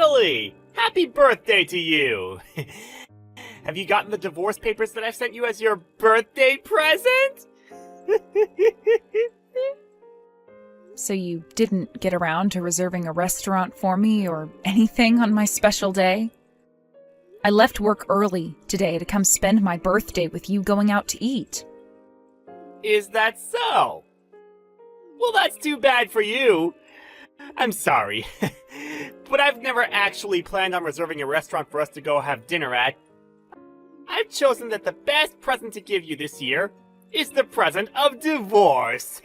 Natalie! Happy birthday to you! Have you gotten the divorce papers that I've sent you as your birthday present? So you didn't get around to reserving a restaurant for me or anything on my special day? I left work early today to come spend my birthday with you going out to eat. Is that so? Well, that's too bad for you. I'm sorry, but I've never actually planned on reserving a restaurant for us to go have dinner at. I've chosen that the best present to give you this year is the present of divorce.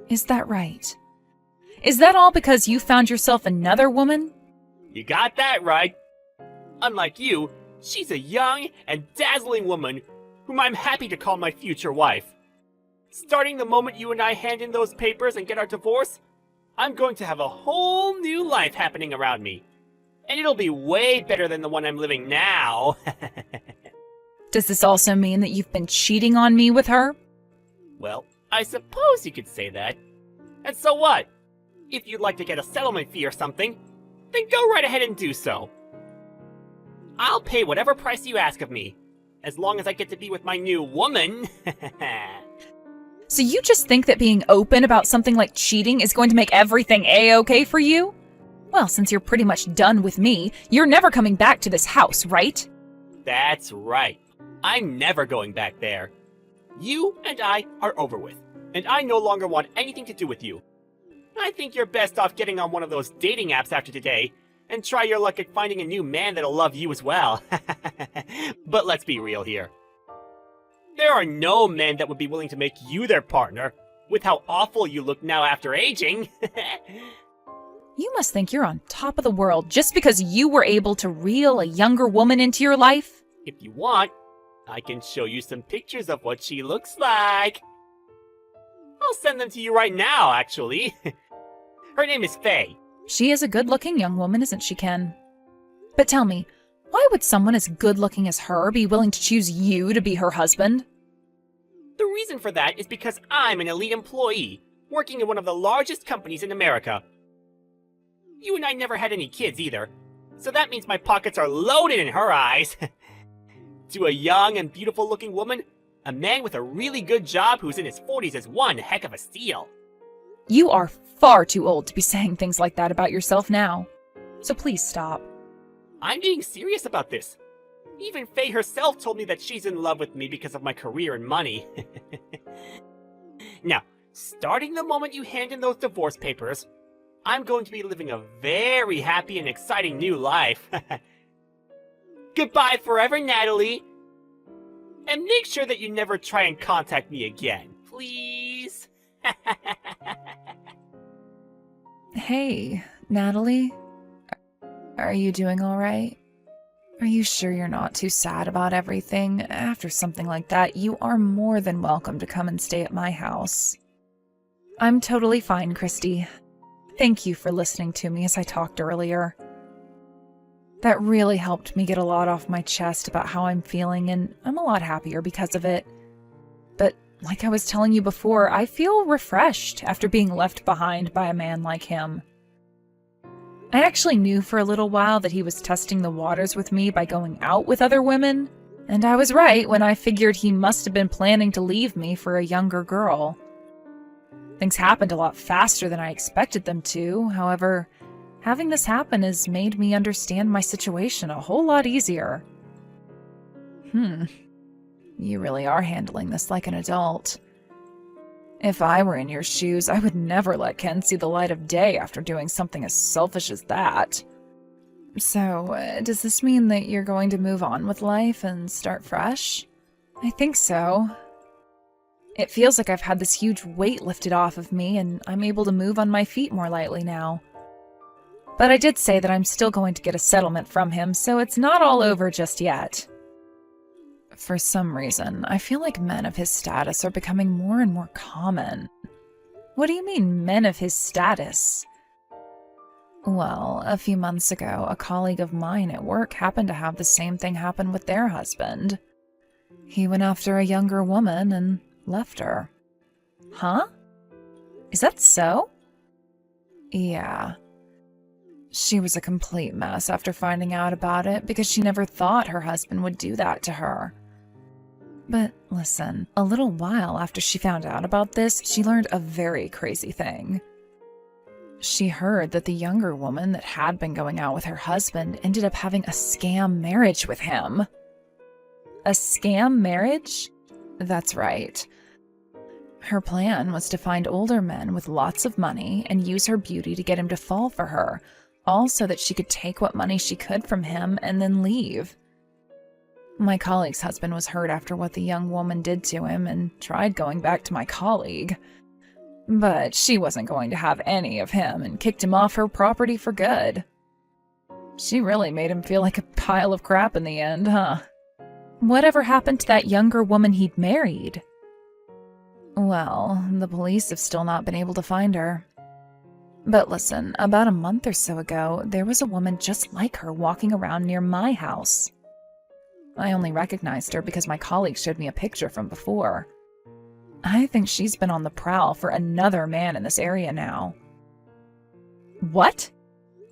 Is that right? Is that all because you found yourself another woman? You got that right. Unlike you, she's a young and dazzling woman whom I'm happy to call my future wife. Starting the moment you and I hand in those papers and get our divorce, I'm going to have a whole new life happening around me. And it'll be way better than the one I'm living now. Does this also mean that you've been cheating on me with her? Well, I suppose you could say that. And so what? If you'd like to get a settlement fee or something, then go right ahead and do so. I'll pay whatever price you ask of me, as long as I get to be with my new woman. So you just think that being open about something like cheating is going to make everything A-okay for you? Well, since you're pretty much done with me, you're never coming back to this house, right? That's right. I'm never going back there. You and I are over with, and I no longer want anything to do with you. I think you're best off getting on one of those dating apps after today, and try your luck at finding a new man that'll love you as well. But let's be real here. There are no men that would be willing to make you their partner, with how awful you look now after aging. You must think you're on top of the world just because you were able to reel a younger woman into your life? If you want, I can show you some pictures of what she looks like. I'll send them to you right now, actually. Her name is Faye. She is a good-looking young woman, isn't she, Ken? But tell me, why would someone as good-looking as her be willing to choose you to be her husband? The reason for that is because I'm an elite employee, working in one of the largest companies in America. You and I never had any kids either, so that means my pockets are loaded in her eyes. To a young and beautiful-looking woman, a man with a really good job who's in his 40s is one heck of a steal. You are far too old to be saying things like that about yourself now. So please stop. I'm being serious about this. Even Faye herself told me that she's in love with me because of my career and money. Now, starting the moment you hand in those divorce papers, I'm going to be living a very happy and exciting new life. Goodbye forever, Natalie. And make sure that you never try and contact me again, please. Hey, Natalie? Are you doing all right? Are you sure you're not too sad about everything? After something like that, you are more than welcome to come and stay at my house. I'm totally fine, Christy. Thank you for listening to me as I talked earlier. That really helped me get a lot off my chest about how I'm feeling, and I'm a lot happier because of it. But like I was telling you before, I feel refreshed after being left behind by a man like him. I actually knew for a little while that he was testing the waters with me by going out with other women, and I was right when I figured he must have been planning to leave me for a younger girl. Things happened a lot faster than I expected them to. However, having this happen has made me understand my situation a whole lot easier. You really are handling this like an adult. If I were in your shoes, I would never let Ken see the light of day after doing something as selfish as that. So, does this mean that you're going to move on with life and start fresh? I think so. It feels like I've had this huge weight lifted off of me, and I'm able to move on my feet more lightly now. But I did say that I'm still going to get a settlement from him, so it's not all over just yet. For some reason, I feel like men of his status are becoming more and more common. What do you mean, men of his status? Well, a few months ago, a colleague of mine at work happened to have the same thing happen with their husband. He went after a younger woman and left her. Huh? Is that so? Yeah. She was a complete mess after finding out about it because she never thought her husband would do that to her. But listen, a little while after she found out about this, she learned a very crazy thing. She heard that the younger woman that had been going out with her husband ended up having a scam marriage with him. A scam marriage? That's right. Her plan was to find older men with lots of money and use her beauty to get him to fall for her, all so that she could take what money she could from him and then leave. My colleague's husband was hurt after what the young woman did to him and tried going back to my colleague. But she wasn't going to have any of him and kicked him off her property for good. She really made him feel like a pile of crap in the end, huh? Whatever happened to that younger woman he'd married? Well, the police have still not been able to find her. But listen, about a month or so ago, there was a woman just like her walking around near my house. I only recognized her because my colleague showed me a picture from before. I think she's been on the prowl for another man in this area now. What?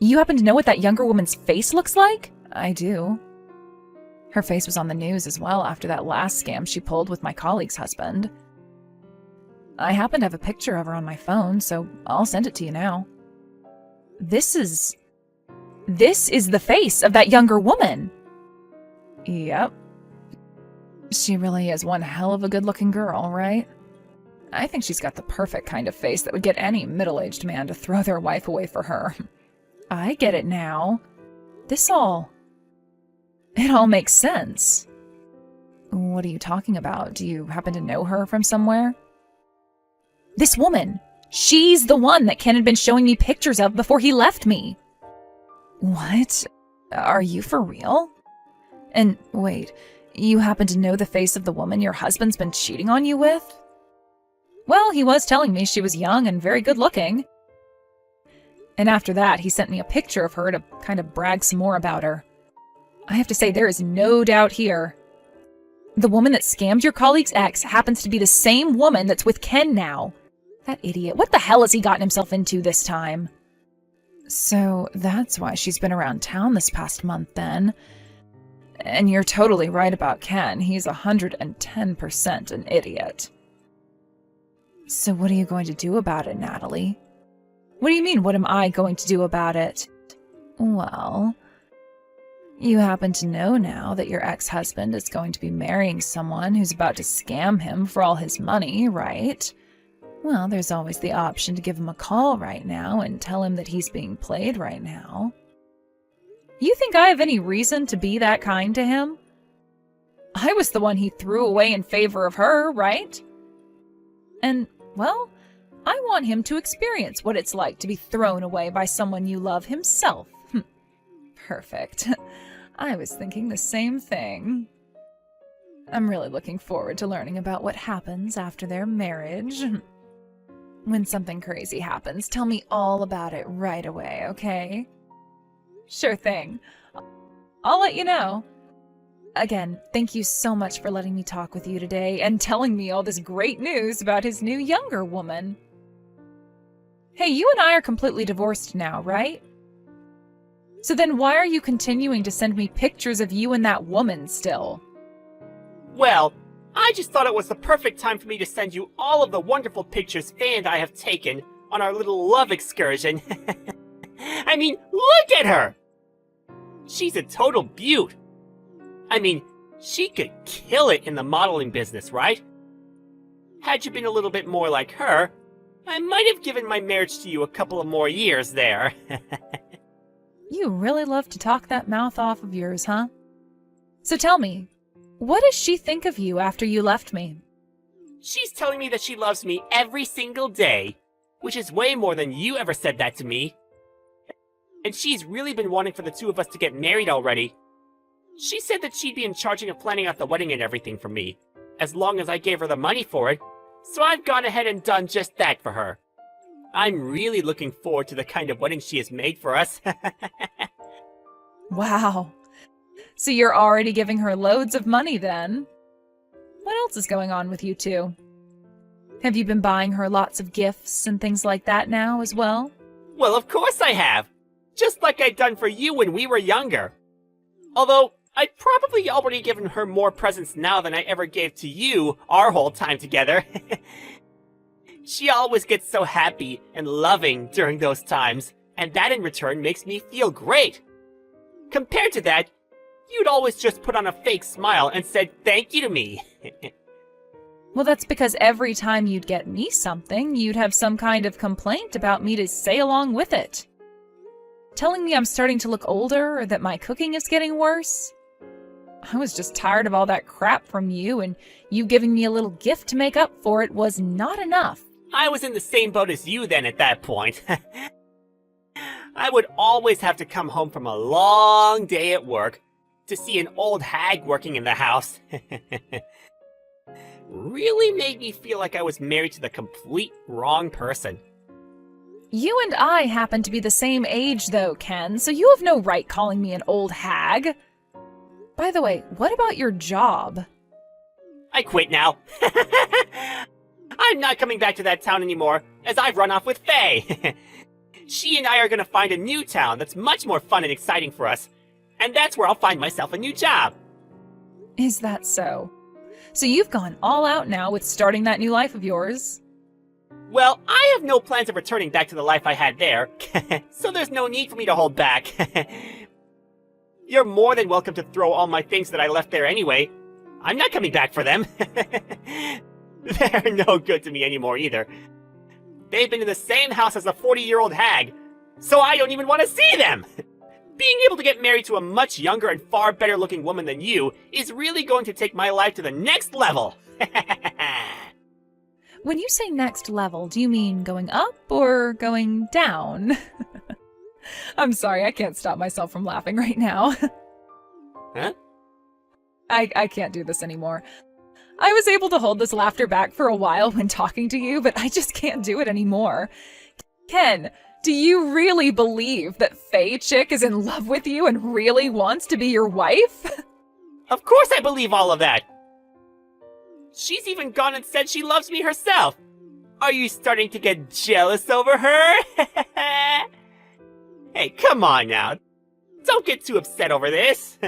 You happen to know what that younger woman's face looks like? I do. Her face was on the news as well after that last scam she pulled with my colleague's husband. I happen to have a picture of her on my phone, so I'll send it to you now. This is the face of that younger woman. Yep. She really is one hell of a good-looking girl, right? I think she's got the perfect kind of face that would get any middle-aged man to throw their wife away for her. I get it now. It all makes sense. What are you talking about? Do you happen to know her from somewhere? This woman! She's the one that Ken had been showing me pictures of before he left me. What? Are you for real? And wait, you happen to know the face of the woman your husband's been cheating on you with? Well, he was telling me she was young and very good looking. And after that, he sent me a picture of her to kind of brag some more about her. I have to say, there is no doubt here. The woman that scammed your colleague's ex happens to be the same woman that's with Ken now. That idiot, what the hell has he gotten himself into this time? So that's why she's been around town this past month then. And you're totally right about Ken. He's 110% an idiot. So what are you going to do about it, Natalie? What do you mean, what am I going to do about it? Well, you happen to know now that your ex-husband is going to be marrying someone who's about to scam him for all his money, right? Well, there's always the option to give him a call right now and tell him that he's being played right now. You think I have any reason to be that kind to him? I was the one he threw away in favor of her, right? And, well, I want him to experience what it's like to be thrown away by someone you love himself. Perfect. I was thinking the same thing. I'm really looking forward to learning about what happens after their marriage. When something crazy happens, tell me all about it right away, okay? Sure thing. I'll let you know. Again, thank you so much for letting me talk with you today and telling me all this great news about his new younger woman. Hey, you and I are completely divorced now, right? So then why are you continuing to send me pictures of you and that woman still? Well, I just thought it was the perfect time for me to send you all of the wonderful pictures Faye and I have taken on our little love excursion. I mean, look at her! She's a total beaut. I mean, she could kill it in the modeling business, right? Had you been a little bit more like her, I might have given my marriage to you a couple of more years there. You really love to talk that mouth off of yours, huh? So tell me, what does she think of you after you left me? She's telling me that she loves me every single day, which is way more than you ever said that to me. And she's really been wanting for the two of us to get married already. She said that she'd be in charge of planning out the wedding and everything for me, as long as I gave her the money for it, so I've gone ahead and done just that for her. I'm really looking forward to the kind of wedding she has made for us. Wow. So you're already giving her loads of money then? What else is going on with you two? Have you been buying her lots of gifts and things like that now as well? Well, of course I have. Just like I'd done for you when we were younger. Although, I'd probably already given her more presents now than I ever gave to you our whole time together. She always gets so happy and loving during those times, and that in return makes me feel great. Compared to that, you'd always just put on a fake smile and said thank you to me. Well, that's because every time you'd get me something, you'd have some kind of complaint about me to say along with it. Telling me I'm starting to look older or that my cooking is getting worse. I was just tired of all that crap from you, and you giving me a little gift to make up for it was not enough. I was in the same boat as you then at that point. I would always have to come home from a long day at work to see an old hag working in the house. Really made me feel like I was married to the complete wrong person. You and I happen to be the same age, though, Ken, so you have no right calling me an old hag. By the way, what about your job? I quit now. I'm not coming back to that town anymore, as I've run off with Faye. She and I are gonna find a new town that's much more fun and exciting for us, and that's where I'll find myself a new job. Is that so? So you've gone all out now with starting that new life of yours? Well, I have no plans of returning back to the life I had there, so there's no need for me to hold back. You're more than welcome to throw all my things that I left there anyway. I'm not coming back for them. They're no good to me anymore either. They've been in the same house as a 40-year-old hag, so I don't even want to see them! Being able to get married to a much younger and far better looking woman than you is really going to take my life to the next level! When you say next level, do you mean going up or going down? I'm sorry, I can't stop myself from laughing right now. Huh? I can't do this anymore. I was able to hold this laughter back for a while when talking to you, but I just can't do it anymore. Ken, do you really believe that Faye Chick is in love with you and really wants to be your wife? Of course I believe all of that! She's even gone and said she loves me herself! Are you starting to get jealous over her? Hey, come on now. Don't get too upset over this.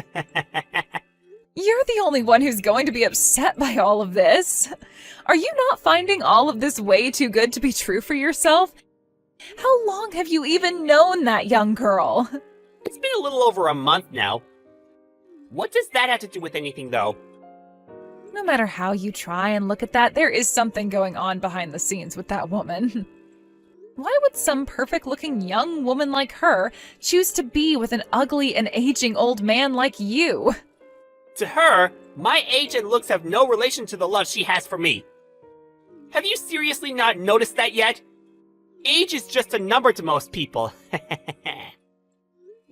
You're the only one who's going to be upset by all of this. Are you not finding all of this way too good to be true for yourself? How long have you even known that young girl? It's been a little over a month now. What does that have to do with anything, though? No matter how you try and look at that, there is something going on behind the scenes with that woman. Why would some perfect-looking young woman like her choose to be with an ugly and aging old man like you? To her, my age and looks have no relation to the love she has for me. Have you seriously not noticed that yet? Age is just a number to most people.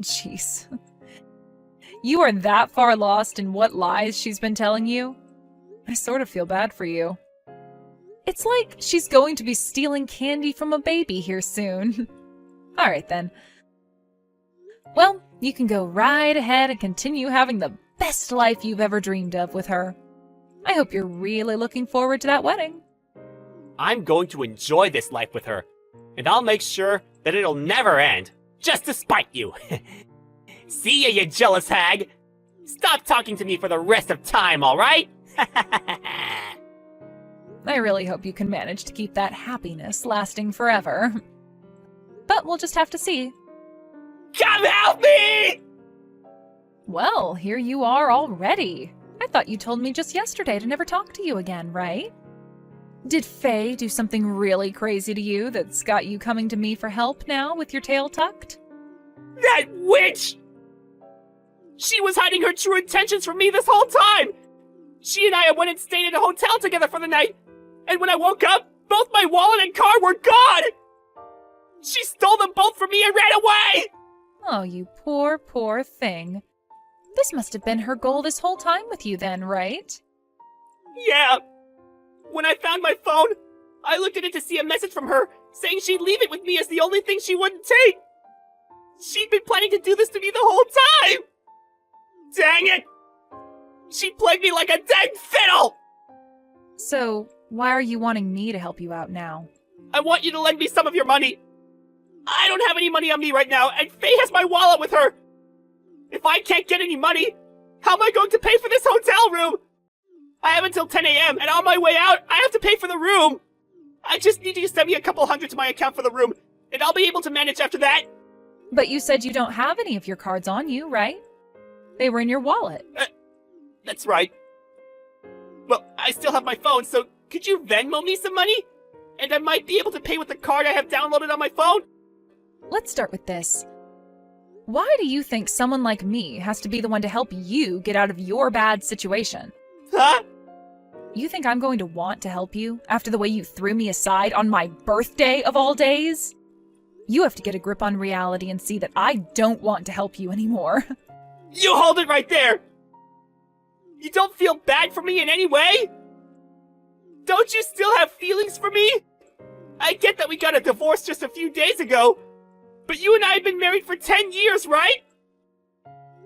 Jeez. You are that far lost in what lies she's been telling you? I sort of feel bad for you. It's like she's going to be stealing candy from a baby here soon. Alright then. Well, you can go right ahead and continue having the best life you've ever dreamed of with her. I hope you're really looking forward to that wedding. I'm going to enjoy this life with her, and I'll make sure that it'll never end, just to spite you. See ya, you jealous hag! Stop talking to me for the rest of time, alright? I really hope you can manage to keep that happiness lasting forever. But we'll just have to see. Come help me! Well, here you are already. I thought you told me just yesterday to never talk to you again, right? Did Faye do something really crazy to you that's got you coming to me for help now with your tail tucked? That witch! She was hiding her true intentions from me this whole time! She and I went and stayed in a hotel together for the night, and when I woke up, both my wallet and car were gone! She stole them both from me and ran away! Oh, you poor, poor thing. This must have been her goal this whole time with you then, right? Yeah. When I found my phone, I looked at it to see a message from her saying she'd leave it with me as the only thing she wouldn't take. She'd been planning to do this to me the whole time! Dang it! She played me like a dang fiddle! So, why are you wanting me to help you out now? I want you to lend me some of your money. I don't have any money on me right now, and Faye has my wallet with her. If I can't get any money, how am I going to pay for this hotel room? I have until 10 a.m., and on my way out, I have to pay for the room. I just need you to send me a couple hundred to my account for the room, and I'll be able to manage after that. But you said you don't have any of your cards on you, right? They were in your wallet. That's right. Well, I still have my phone, so could you Venmo me some money? And I might be able to pay with the card I have downloaded on my phone. Let's start with this. Why do you think someone like me has to be the one to help you get out of your bad situation? Huh? You think I'm going to want to help you after the way you threw me aside on my birthday of all days? You have to get a grip on reality and see that I don't want to help you anymore. You hold it right there! You don't feel bad for me in any way? Don't you still have feelings for me? I get that we got a divorce just a few days ago, but you and I have been married for 10 years, right?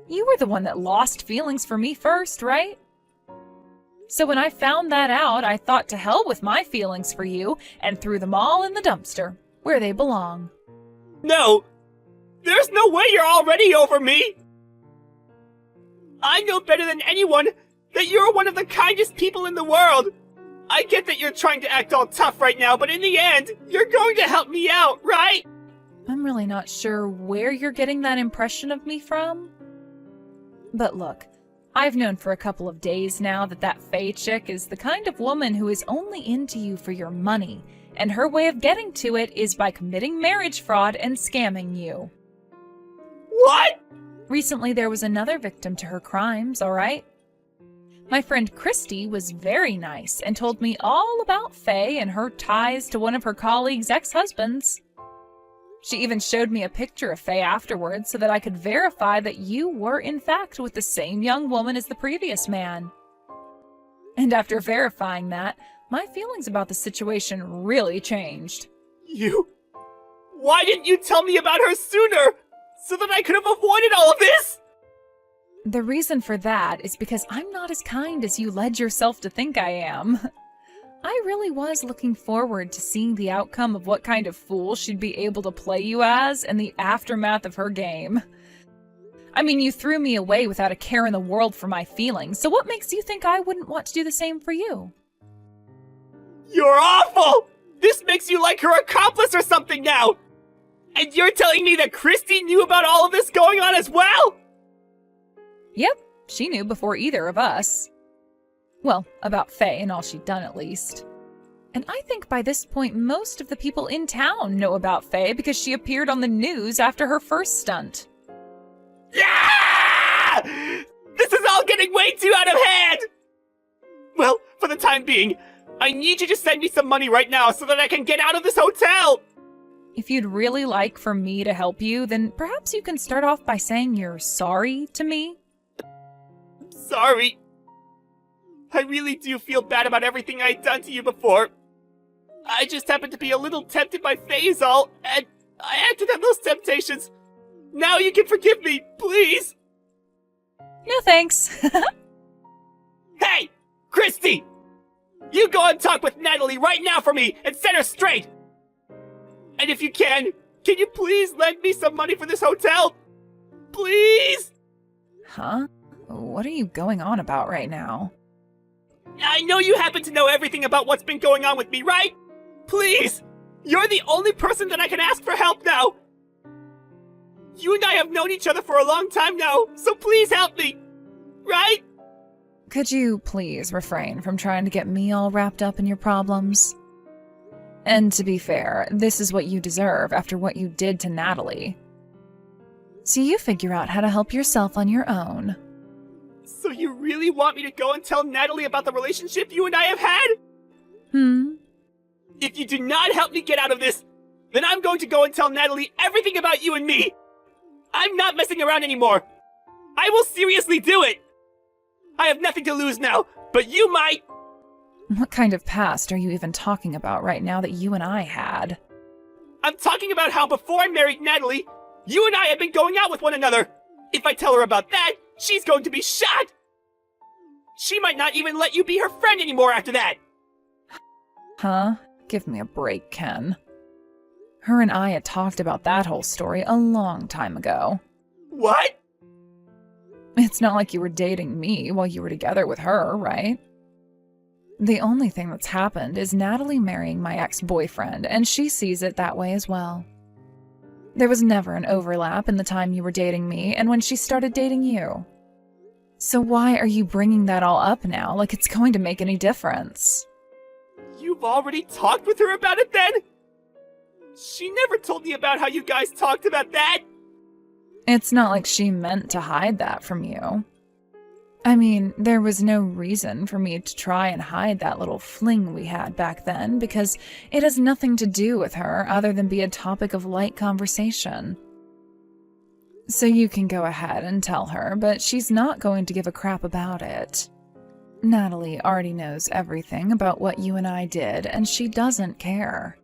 You were the one that lost feelings for me first, right? So when I found that out, I thought to hell with my feelings for you and threw them all in the dumpster, where they belong. No! There's no way you're already over me! I know better than anyone that you're one of the kindest people in the world! I get that you're trying to act all tough right now, but in the end, you're going to help me out, right? I'm really not sure where you're getting that impression of me from. But look, I've known for a couple of days now that Faye chick is the kind of woman who is only into you for your money, and her way of getting to it is by committing marriage fraud and scamming you. What? Recently, there was another victim to her crimes, all right? My friend Christy was very nice and told me all about Faye and her ties to one of her colleagues' ex-husbands. She even showed me a picture of Faye afterwards so that I could verify that you were in fact with the same young woman as the previous man. And after verifying that, my feelings about the situation really changed. You? Why didn't you tell me about her sooner? So that I could have avoided all of this? The reason for that is because I'm not as kind as you led yourself to think I am. I really was looking forward to seeing the outcome of what kind of fool she'd be able to play you as in the aftermath of her game. I mean, you threw me away without a care in the world for my feelings, so what makes you think I wouldn't want to do the same for you? You're awful! This makes you like her accomplice or something now! And you're telling me that Christy knew about all of this going on as well? Yep, she knew before either of us. Well, about Faye and all she'd done at least. And I think by this point most of the people in town know about Faye because she appeared on the news after her first stunt. Yeah! This is all getting way too out of hand! Well, for the time being, I need you to send me some money right now so that I can get out of this hotel! If you'd really like for me to help you, then perhaps you can start off by saying you're sorry to me. Sorry. I really do feel bad about everything I'd done to you before. I just happened to be a little tempted by Faye's all, and I acted on those temptations. Now you can forgive me, please! No thanks. Hey! Christy! You go and talk with Natalie right now for me and set her straight! And if you can you please lend me some money for this hotel? Please? Huh? What are you going on about right now? I know you happen to know everything about what's been going on with me, right? Please! You're the only person that I can ask for help now! You and I have known each other for a long time now, so please help me! Right? Could you please refrain from trying to get me all wrapped up in your problems? And to be fair, this is what you deserve after what you did to Natalie. So you figure out how to help yourself on your own. So you really want me to go and tell Natalie about the relationship you and I have had? If you do not help me get out of this, then I'm going to go and tell Natalie everything about you and me! I'm not messing around anymore! I will seriously do it! I have nothing to lose now, but you might! What kind of past are you even talking about right now that you and I had? I'm talking about how before I married Natalie, you and I had been going out with one another! If I tell her about that, she's going to be shot! She might not even let you be her friend anymore after that! Huh? Give me a break, Ken. Her and I had talked about that whole story a long time ago. What? It's not like you were dating me while you were together with her, right? The only thing that's happened is Natalie marrying my ex-boyfriend, and she sees it that way as well. There was never an overlap in the time you were dating me and when she started dating you. So why are you bringing that all up now like it's going to make any difference? You've already talked with her about it then? She never told me about how you guys talked about that. It's not like she meant to hide that from you. I mean, there was no reason for me to try and hide that little fling we had back then because it has nothing to do with her other than be a topic of light conversation. So you can go ahead and tell her, but she's not going to give a crap about it. Natalie already knows everything about what you and I did, and she doesn't care.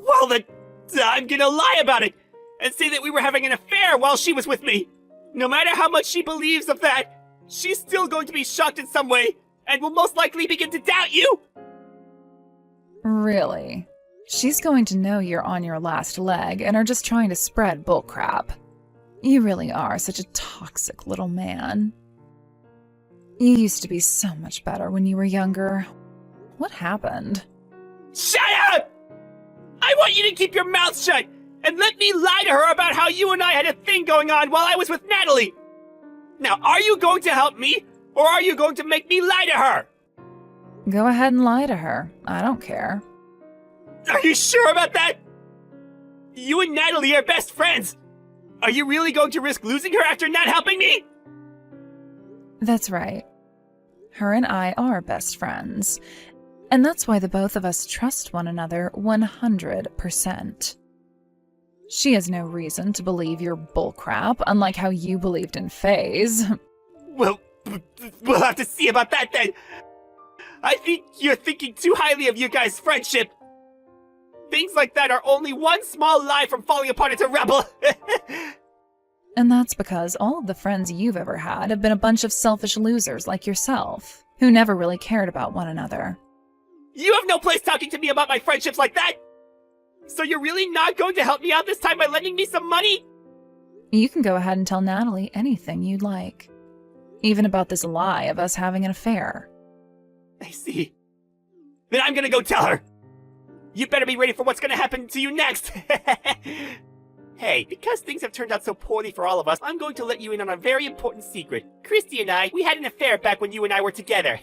Well then, I'm gonna lie about it and say that we were having an affair while she was with me. No matter how much she believes of that, she's still going to be shocked in some way and will most likely begin to doubt you. Really? She's going to know you're on your last leg and are just trying to spread bullcrap. You really are such a toxic little man. You used to be so much better when you were younger. What happened? Shut up! I want you to keep your mouth shut and let me lie to her about how you and I had a thing going on while I was with Natalie. Now, are you going to help me, or are you going to make me lie to her? Go ahead and lie to her. I don't care. Are you sure about that? You and Natalie are best friends. Are you really going to risk losing her after not helping me? That's right. Her and I are best friends. And that's why the both of us trust one another 100%. She has no reason to believe your bullcrap, unlike how you believed in Faye's. Well, we'll have to see about that then. I think you're thinking too highly of you guys' friendship. Things like that are only one small lie from falling apart into rubble. And that's because all of the friends you've ever had have been a bunch of selfish losers like yourself, who never really cared about one another. You have no place talking to me about my friendships like that! So you're really not going to help me out this time by lending me some money? You can go ahead and tell Natalie anything you'd like. Even about this lie of us having an affair. I see. Then I'm gonna go tell her. You better be ready for what's gonna happen to you next. Hey, because things have turned out so poorly for all of us, I'm going to let you in on a very important secret. Christy and I, we had an affair back when you and I were together.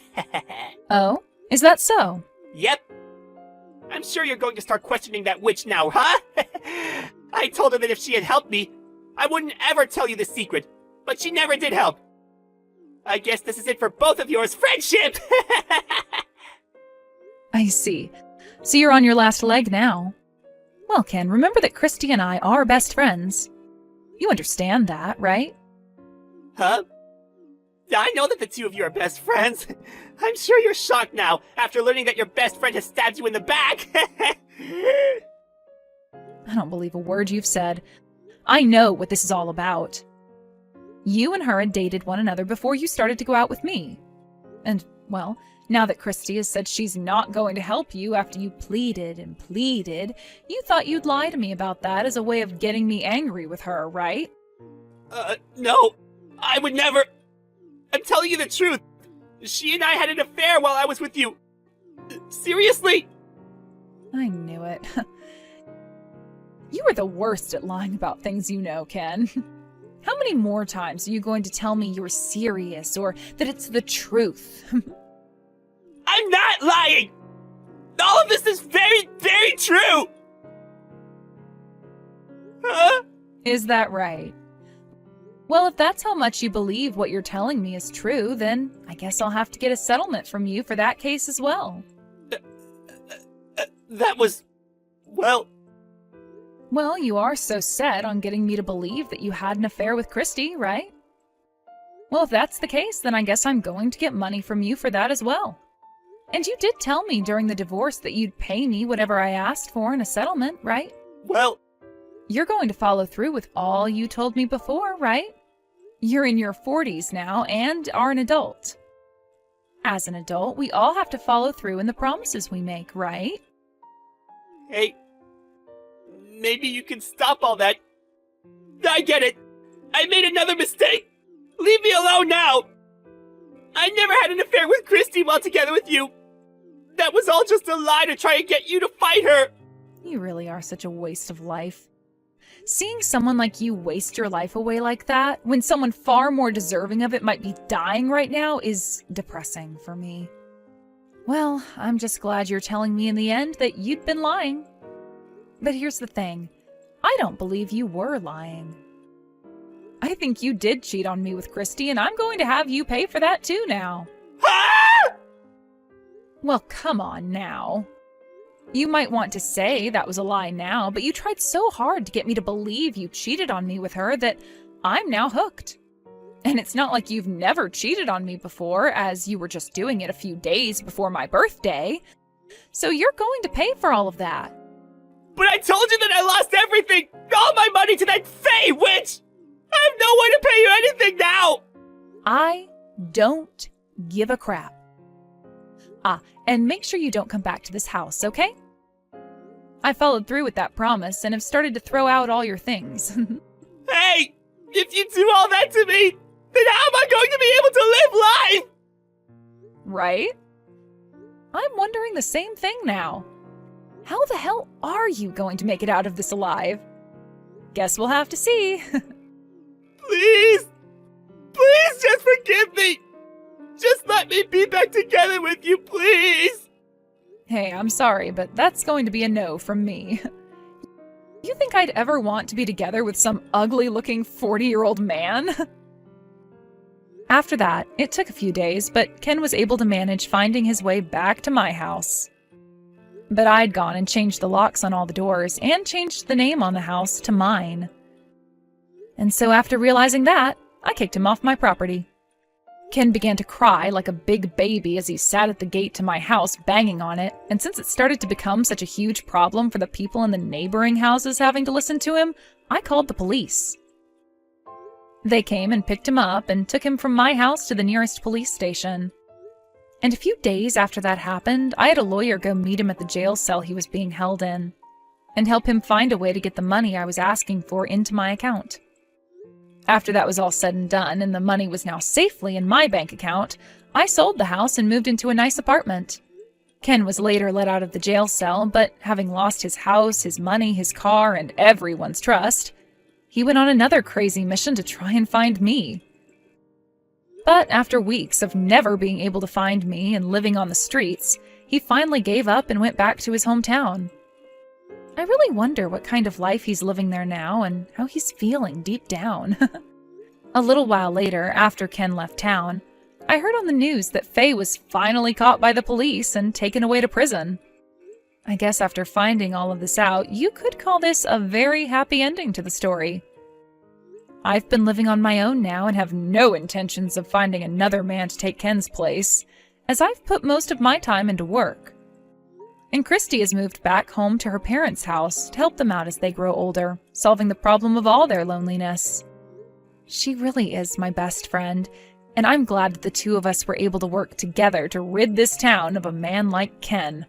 Oh? Is that so? Yep. I'm sure you're going to start questioning that witch now, huh? I told her that if she had helped me, I wouldn't ever tell you the secret, but she never did help. I guess this is it for both of yours friendship! I see. So you're on your last leg now. Well, Ken, remember that Christy and I are best friends. You understand that, right? Huh? I know that the two of you are best friends. I'm sure you're shocked now, after learning that your best friend has stabbed you in the back. I don't believe a word you've said. I know what this is all about. You and her had dated one another before you started to go out with me. And, well, now that Christy has said she's not going to help you after you pleaded and pleaded, you thought you'd lie to me about that as a way of getting me angry with her, right? No. I would never... I'm telling you the truth. She and I had an affair while I was with you. Seriously? I knew it. You are the worst at lying about things you know, Ken. How many more times are you going to tell me you're serious or that it's the truth? I'm not lying! All of this is very, very true! Huh? Is that right? Well, if that's how much you believe what you're telling me is true, then I guess I'll have to get a settlement from you for that case as well. That was... well... Well, you are so set on getting me to believe that you had an affair with Christy, right? Well, if that's the case, then I guess I'm going to get money from you for that as well. And you did tell me during the divorce that you'd pay me whatever I asked for in a settlement, right? Well... You're going to follow through with all you told me before, right? You're in your 40s now and are an adult. As an adult, we all have to follow through in the promises we make, right? Hey, maybe you can stop all that. I get it. I made another mistake. Leave me alone now. I never had an affair with Christy while together with you. That was all just a lie to try and get you to fight her. You really are such a waste of life. Seeing someone like you waste your life away like that, when someone far more deserving of it might be dying right now, is depressing for me. Well, I'm just glad you're telling me in the end that you'd been lying. But here's the thing. I don't believe you were lying. I think you did cheat on me with Christy, and I'm going to have you pay for that too now. Ah! Well, come on now. You might want to say that was a lie now, but you tried so hard to get me to believe you cheated on me with her that I'm now hooked. And it's not like you've never cheated on me before, as you were just doing it a few days before my birthday. So you're going to pay for all of that. But I told you that I lost everything! All my money to that Fae witch! I have no way to pay you anything now! I don't give a crap. And make sure you don't come back to this house, okay? I followed through with that promise and have started to throw out all your things. Hey! If you do all that to me, then how am I going to be able to live life? Right? I'm wondering the same thing now. How the hell are you going to make it out of this alive? Guess we'll have to see. Please! Please just forgive me! Just let me be back together with you, please! Hey, I'm sorry, but that's going to be a no from me. You think I'd ever want to be together with some ugly-looking 40-year-old man? After that, it took a few days, but Ken was able to manage finding his way back to my house. But I'd gone and changed the locks on all the doors and changed the name on the house to mine. And so after realizing that, I kicked him off my property. Ken began to cry like a big baby as he sat at the gate to my house banging on it, and since it started to become such a huge problem for the people in the neighboring houses having to listen to him, I called the police. They came and picked him up and took him from my house to the nearest police station. And a few days after that happened, I had a lawyer go meet him at the jail cell he was being held in, and help him find a way to get the money I was asking for into my account. After that was all said and done, and the money was now safely in my bank account, I sold the house and moved into a nice apartment. Ken was later let out of the jail cell, but having lost his house, his money, his car, and everyone's trust, he went on another crazy mission to try and find me. But after weeks of never being able to find me and living on the streets, he finally gave up and went back to his hometown. I really wonder what kind of life he's living there now and how he's feeling deep down. A little while later, after Ken left town, I heard on the news that Faye was finally caught by the police and taken away to prison. I guess after finding all of this out, you could call this a very happy ending to the story. I've been living on my own now and have no intentions of finding another man to take Ken's place, as I've put most of my time into work. And Christy has moved back home to her parents' house to help them out as they grow older, solving the problem of all their loneliness. She really is my best friend, and I'm glad that the two of us were able to work together to rid this town of a man like Ken.